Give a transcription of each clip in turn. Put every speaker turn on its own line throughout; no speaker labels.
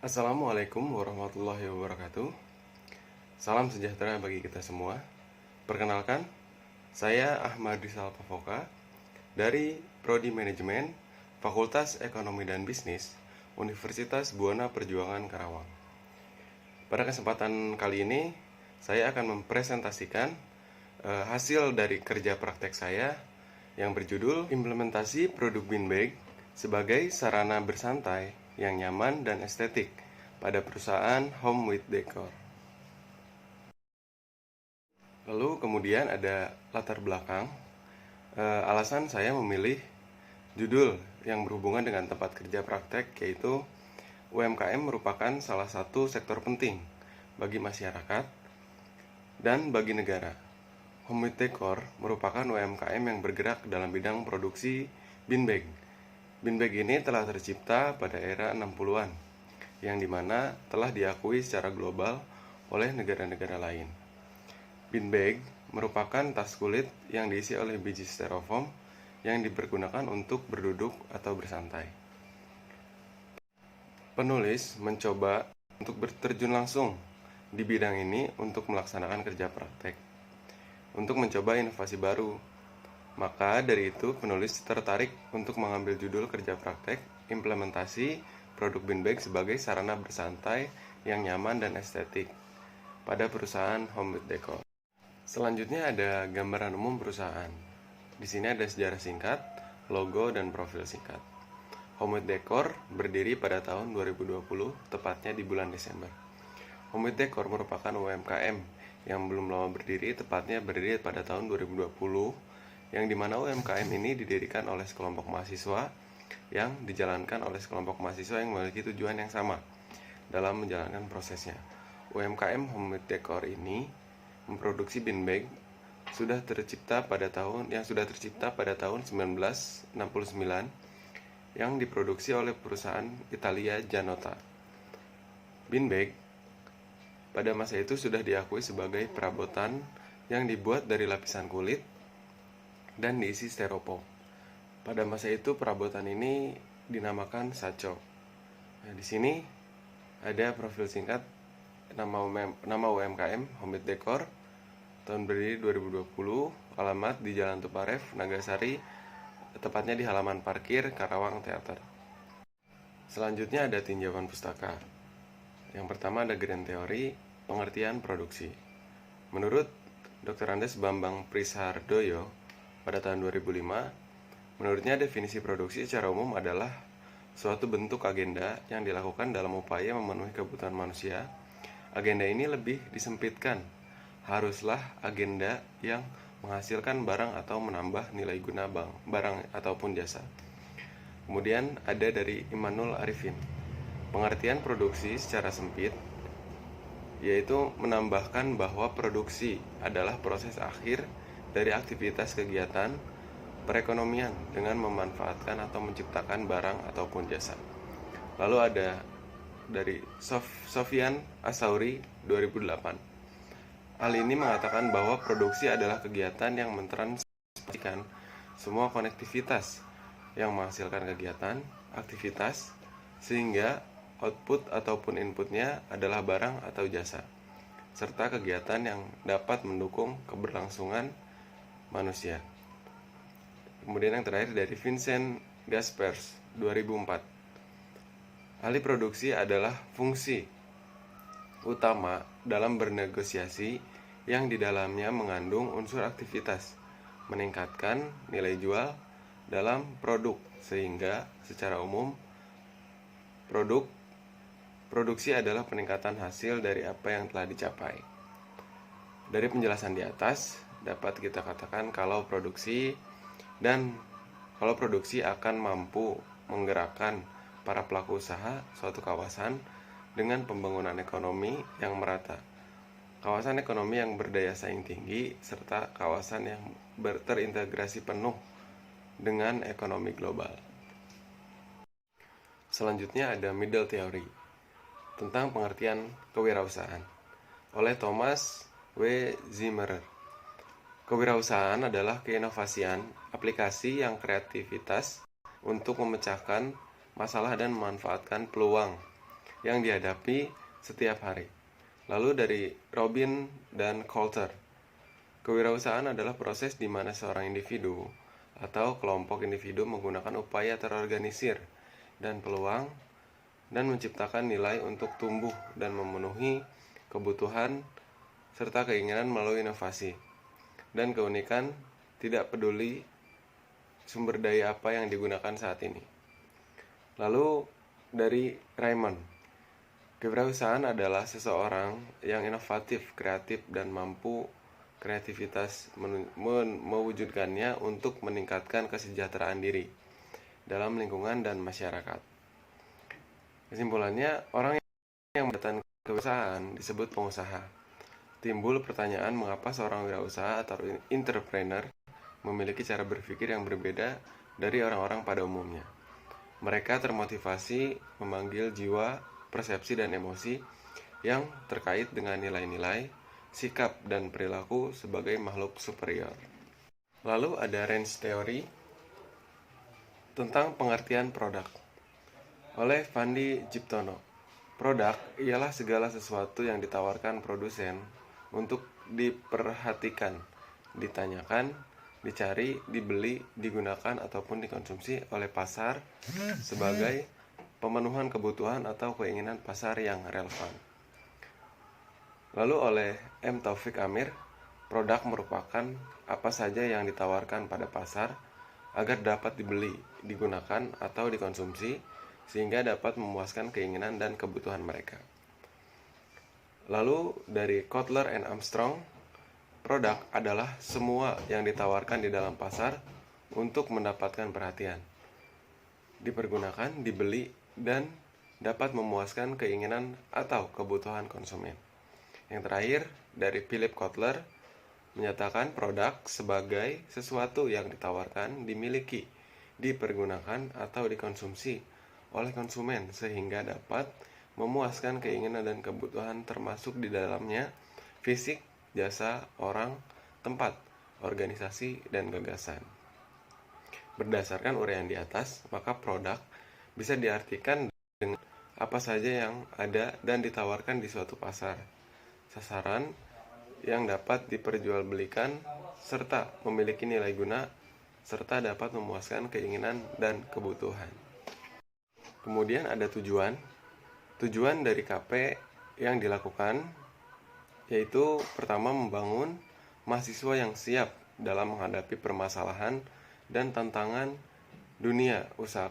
Assalamualaikum warahmatullahi wabarakatuh. Salam sejahtera bagi kita semua. Perkenalkan, saya Ahmad Rizal Pavoka dari Prodi Manajemen Fakultas Ekonomi dan Bisnis Universitas Buana Perjuangan Karawang. Pada kesempatan kali ini, saya akan mempresentasikan hasil dari kerja praktek saya yang berjudul Implementasi Produk Bean Bag sebagai sarana bersantai yang nyaman dan estetik pada perusahaan Home with Decor. Lalu kemudian ada latar belakang, alasan saya memilih judul yang berhubungan dengan tempat kerja praktek, yaitu UMKM merupakan salah satu sektor penting bagi masyarakat dan bagi negara. Home with Decor merupakan UMKM yang bergerak dalam bidang produksi bean bag. Bean bag ini telah tercipta pada era 60-an, yang dimana telah diakui secara global oleh negara-negara lain. Bean bag merupakan tas kulit yang diisi oleh biji styrofoam yang dipergunakan untuk berduduk atau bersantai. Penulis mencoba untuk berterjun langsung di bidang ini untuk melaksanakan kerja praktek, untuk mencoba inovasi baru. Maka dari itu penulis tertarik untuk mengambil judul kerja praktek implementasi produk bean bag sebagai sarana bersantai yang nyaman dan estetik pada perusahaan Home with Decor. Selanjutnya ada gambaran umum perusahaan. Di sini ada sejarah singkat, logo, dan profil singkat. Home with Decor berdiri pada tahun 2020, tepatnya di bulan Desember. Home with Decor merupakan UMKM yang belum lama berdiri, tepatnya berdiri pada tahun 2020, yang dimana UMKM ini didirikan oleh sekelompok mahasiswa yang dijalankan oleh sekelompok mahasiswa yang memiliki tujuan yang sama dalam menjalankan prosesnya. UMKM Home with Decor ini memproduksi bean bag yang sudah tercipta pada tahun 1969 yang diproduksi oleh perusahaan Italia Janota. Bean bag pada masa itu sudah diakui sebagai perabotan yang dibuat dari lapisan kulit dan diisi styrofoam. Pada masa itu perabotan ini dinamakan saco. Nah, di sini ada profil singkat nama UMKM Home with Decor, tahun berdiri 2020, alamat di Jalan Tuparev, Nagasari, tepatnya di halaman parkir Karawang Teater. Selanjutnya ada tinjauan pustaka. Yang pertama ada Grand Theory, pengertian produksi. Menurut Dr. Andes Bambang Prishardoyo pada tahun 2005, menurutnya definisi produksi secara umum adalah suatu bentuk agenda yang dilakukan dalam upaya memenuhi kebutuhan manusia. Agenda ini lebih disempitkan, haruslah agenda yang menghasilkan barang atau menambah nilai guna barang ataupun jasa. Kemudian ada dari Imanul Arifin, pengertian produksi secara sempit, yaitu menambahkan bahwa produksi adalah proses akhir dari aktivitas kegiatan perekonomian dengan memanfaatkan atau menciptakan barang ataupun jasa. Lalu ada dari Sofyan Asauri 2008. Hal ini mengatakan bahwa produksi adalah kegiatan yang mentransformasikan semua konektivitas yang menghasilkan kegiatan, aktivitas, sehingga output ataupun inputnya adalah barang atau jasa, serta kegiatan yang dapat mendukung keberlangsungan manusia. Kemudian yang terakhir dari Vincent Gaspers 2004. Ahli produksi adalah fungsi utama dalam bernegosiasi yang di dalamnya mengandung unsur aktivitas, meningkatkan nilai jual dalam produk, sehingga secara umum produksi adalah peningkatan hasil dari apa yang telah dicapai. Dari penjelasan di atas dapat kita katakan kalau produksi akan mampu menggerakkan para pelaku usaha suatu kawasan dengan pembangunan ekonomi yang merata, kawasan ekonomi yang berdaya saing tinggi, serta kawasan yang terintegrasi penuh dengan ekonomi global. Selanjutnya ada Middle Theory, tentang pengertian kewirausahaan, oleh Thomas W. Zimmerer. Kewirausahaan adalah keinovasian aplikasi yang kreativitas untuk memecahkan masalah dan memanfaatkan peluang yang dihadapi setiap hari. Lalu dari Robin dan Coulter, kewirausahaan adalah proses di mana seorang individu atau kelompok individu menggunakan upaya terorganisir dan peluang dan menciptakan nilai untuk tumbuh dan memenuhi kebutuhan serta keinginan melalui inovasi dan keunikan, tidak peduli sumber daya apa yang digunakan saat ini. Lalu dari Raymond, kewirausahaan adalah seseorang yang inovatif, kreatif, dan mampu kreativitas mewujudkannya untuk meningkatkan kesejahteraan diri dalam lingkungan dan masyarakat. Kesimpulannya, orang yang mendapatkan kewirausahaan disebut pengusaha. Timbul pertanyaan mengapa seorang wirausaha atau entrepreneur memiliki cara berpikir yang berbeda dari orang-orang pada umumnya. Mereka termotivasi memanggil jiwa, persepsi, dan emosi yang terkait dengan nilai-nilai, sikap, dan perilaku sebagai makhluk superior. Lalu ada range theory tentang pengertian produk oleh Fandi Jiptono. Produk ialah segala sesuatu yang ditawarkan produsen untuk diperhatikan, ditanyakan, dicari, dibeli, digunakan, ataupun dikonsumsi oleh pasar sebagai pemenuhan kebutuhan atau keinginan pasar yang relevan. Lalu oleh M. Taufik Amir, produk merupakan apa saja yang ditawarkan pada pasar agar dapat dibeli, digunakan, atau dikonsumsi sehingga dapat memuaskan keinginan dan kebutuhan mereka. Lalu dari Kotler and Armstrong, produk adalah semua yang ditawarkan di dalam pasar untuk mendapatkan perhatian, dipergunakan, dibeli, dan dapat memuaskan keinginan atau kebutuhan konsumen. Yang terakhir, dari Philip Kotler, menyatakan produk sebagai sesuatu yang ditawarkan, dimiliki, dipergunakan, atau dikonsumsi oleh konsumen sehingga dapat memuaskan keinginan dan kebutuhan termasuk di dalamnya fisik, jasa, orang, tempat, organisasi, dan gagasan. Berdasarkan uraian di atas, maka produk bisa diartikan dengan apa saja yang ada dan ditawarkan di suatu pasar, sasaran yang dapat diperjualbelikan, serta memiliki nilai guna, serta dapat memuaskan keinginan dan kebutuhan. Kemudian ada tujuan. Tujuan dari KP yang dilakukan yaitu pertama membangun mahasiswa yang siap dalam menghadapi permasalahan dan tantangan dunia usaha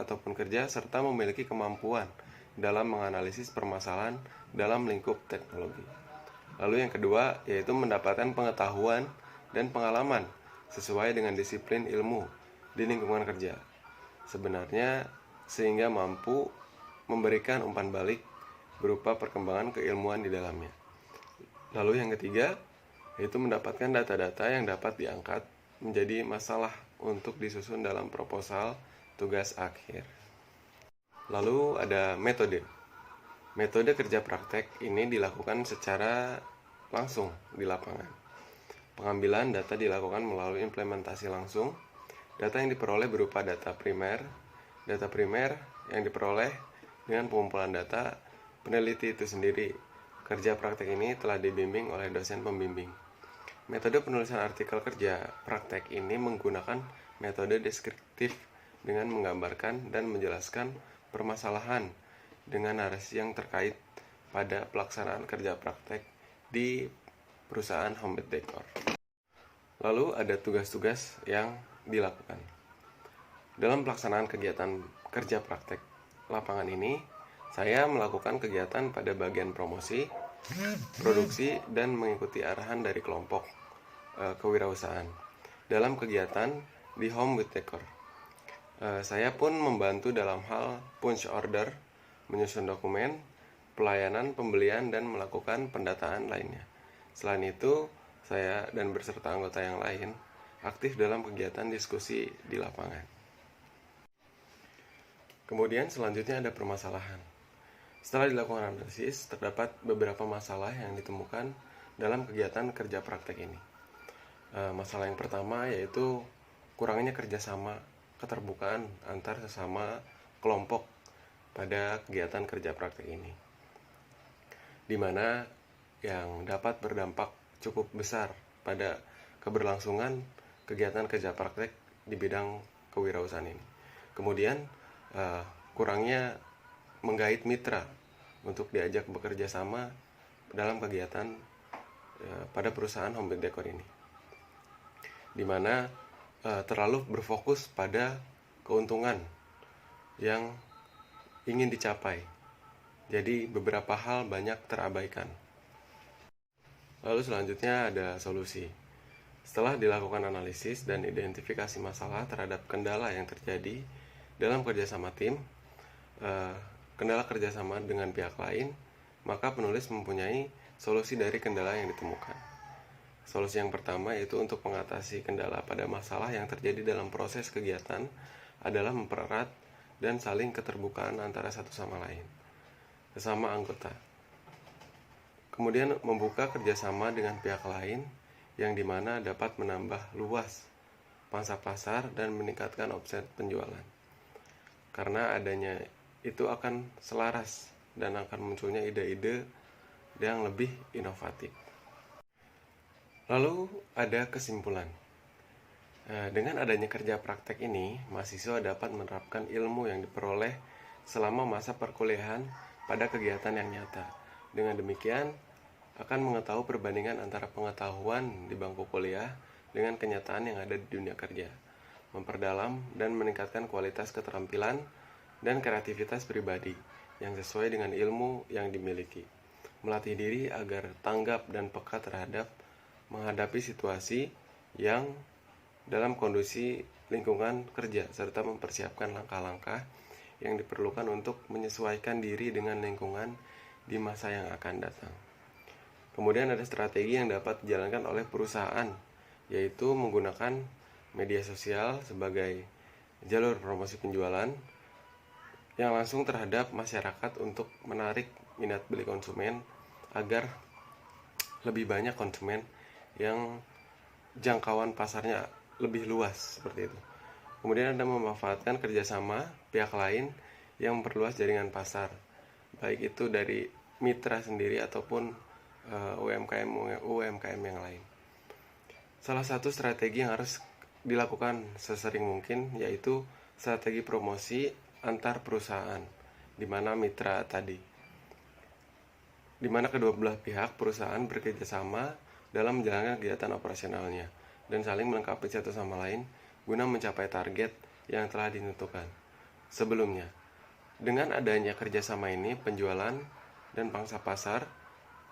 ataupun kerja serta memiliki kemampuan dalam menganalisis permasalahan dalam lingkup teknologi. Lalu yang kedua yaitu mendapatkan pengetahuan dan pengalaman sesuai dengan disiplin ilmu di lingkungan kerja. Sebenarnya sehingga mampu memberikan umpan balik berupa perkembangan keilmuan di dalamnya. Lalu yang ketiga yaitu mendapatkan data-data yang dapat diangkat menjadi masalah untuk disusun dalam proposal tugas akhir. Lalu ada metode. Metode kerja praktek ini dilakukan secara langsung di lapangan. Pengambilan data dilakukan melalui implementasi langsung. Data yang diperoleh berupa data primer yang diperoleh dengan pengumpulan data peneliti itu sendiri. Kerja praktek ini telah dibimbing oleh dosen pembimbing. Metode penulisan artikel kerja praktek ini menggunakan metode deskriptif dengan menggambarkan dan menjelaskan permasalahan dengan narasi yang terkait pada pelaksanaan kerja praktek di perusahaan homemade decor. Lalu ada tugas-tugas yang dilakukan. Dalam pelaksanaan kegiatan kerja praktek lapangan ini, saya melakukan kegiatan pada bagian promosi, produksi, dan mengikuti arahan dari kelompok kewirausahaan. Dalam kegiatan di Home with Decor, saya pun membantu dalam hal punch order, menyusun dokumen, pelayanan pembelian, dan melakukan pendataan lainnya. Selain itu, saya dan beserta anggota yang lain aktif dalam kegiatan diskusi di lapangan. Kemudian selanjutnya ada permasalahan. Setelah dilakukan analisis, terdapat beberapa masalah yang ditemukan dalam kegiatan kerja praktek ini. Masalah yang pertama yaitu kurangnya kerjasama, keterbukaan antar sesama kelompok pada kegiatan kerja praktek ini, di mana yang dapat berdampak cukup besar pada keberlangsungan kegiatan kerja praktek di bidang kewirausahaan ini. Kemudian kurangnya menggait mitra untuk diajak bekerja sama dalam kegiatan pada perusahaan home decor ini, di mana terlalu berfokus pada keuntungan yang ingin dicapai. Jadi beberapa hal banyak terabaikan. Lalu selanjutnya ada solusi. Setelah dilakukan analisis dan identifikasi masalah terhadap kendala yang terjadi dalam kerjasama tim, kendala kerjasama dengan pihak lain, maka penulis mempunyai solusi dari kendala yang ditemukan. Solusi yang pertama yaitu untuk mengatasi kendala pada masalah yang terjadi dalam proses kegiatan adalah mempererat dan saling keterbukaan antara satu sama lain, sesama anggota. Kemudian membuka kerjasama dengan pihak lain yang dimana dapat menambah luas pangsa pasar dan meningkatkan omset penjualan. Karena adanya itu akan selaras dan akan munculnya ide-ide yang lebih inovatif. Lalu ada kesimpulan. Dengan adanya kerja praktek ini, mahasiswa dapat menerapkan ilmu yang diperoleh selama masa perkuliahan pada kegiatan yang nyata. Dengan demikian, akan mengetahui perbandingan antara pengetahuan di bangku kuliah dengan kenyataan yang ada di dunia kerja, memperdalam dan meningkatkan kualitas keterampilan dan kreativitas pribadi yang sesuai dengan ilmu yang dimiliki, melatih diri agar tanggap dan peka terhadap menghadapi situasi yang dalam kondisi lingkungan kerja, serta mempersiapkan langkah-langkah yang diperlukan untuk menyesuaikan diri dengan lingkungan di masa yang akan datang. Kemudian ada strategi yang dapat dijalankan oleh perusahaan, yaitu menggunakan media sosial sebagai jalur promosi penjualan yang langsung terhadap masyarakat untuk menarik minat beli konsumen agar lebih banyak konsumen yang jangkauan pasarnya lebih luas seperti itu. Kemudian ada memanfaatkan kerjasama pihak lain yang memperluas jaringan pasar, baik itu dari mitra sendiri ataupun UMKM yang lain. Salah satu strategi yang harus dilakukan sesering mungkin yaitu strategi promosi antar perusahaan, di mana mitra tadi, di mana kedua belah pihak perusahaan bekerja sama dalam menjalankan kegiatan operasionalnya dan saling melengkapi satu sama lain guna mencapai target yang telah ditentukan sebelumnya. Dengan adanya kerjasama ini, penjualan dan pangsa pasar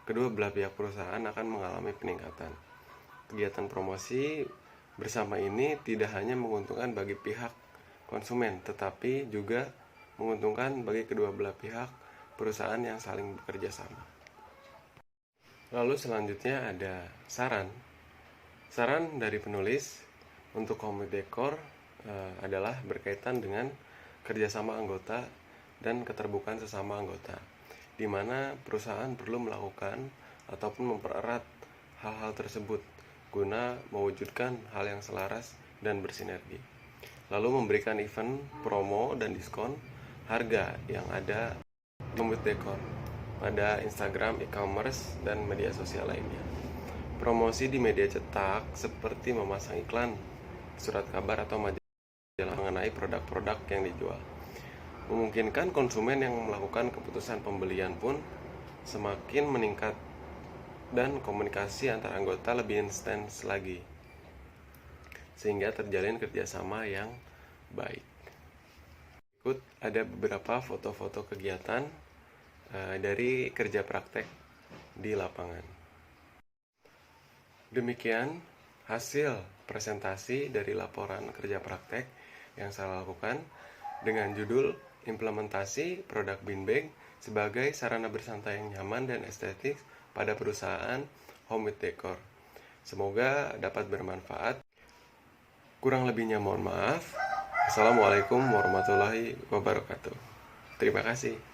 kedua belah pihak perusahaan akan mengalami peningkatan. Kegiatan promosi bersama ini tidak hanya menguntungkan bagi pihak konsumen, tetapi juga menguntungkan bagi kedua belah pihak perusahaan yang saling bekerja sama. Lalu selanjutnya ada saran. Saran dari penulis untuk home decor adalah berkaitan dengan kerjasama anggota dan keterbukaan sesama anggota, di mana perusahaan perlu melakukan ataupun mempererat hal-hal tersebut guna mewujudkan hal yang selaras dan bersinergi. Lalu memberikan event, promo, dan diskon harga yang ada di home decor pada Instagram, e-commerce, dan media sosial lainnya. Promosi di media cetak seperti memasang iklan, surat kabar, atau majalah mengenai produk-produk yang dijual memungkinkan konsumen yang melakukan keputusan pembelian pun semakin meningkat dan komunikasi antar anggota lebih intens lagi, sehingga terjalin kerjasama yang baik. Berikut ada beberapa foto-foto kegiatan dari kerja praktek di lapangan. Demikian hasil presentasi dari laporan kerja praktek yang saya lakukan dengan judul Implementasi Produk Beanbag sebagai sarana bersantai yang nyaman dan estetik pada perusahaan home decor. Semoga dapat bermanfaat. Kurang lebihnya mohon maaf. Assalamualaikum warahmatullahi wabarakatuh. Terima kasih.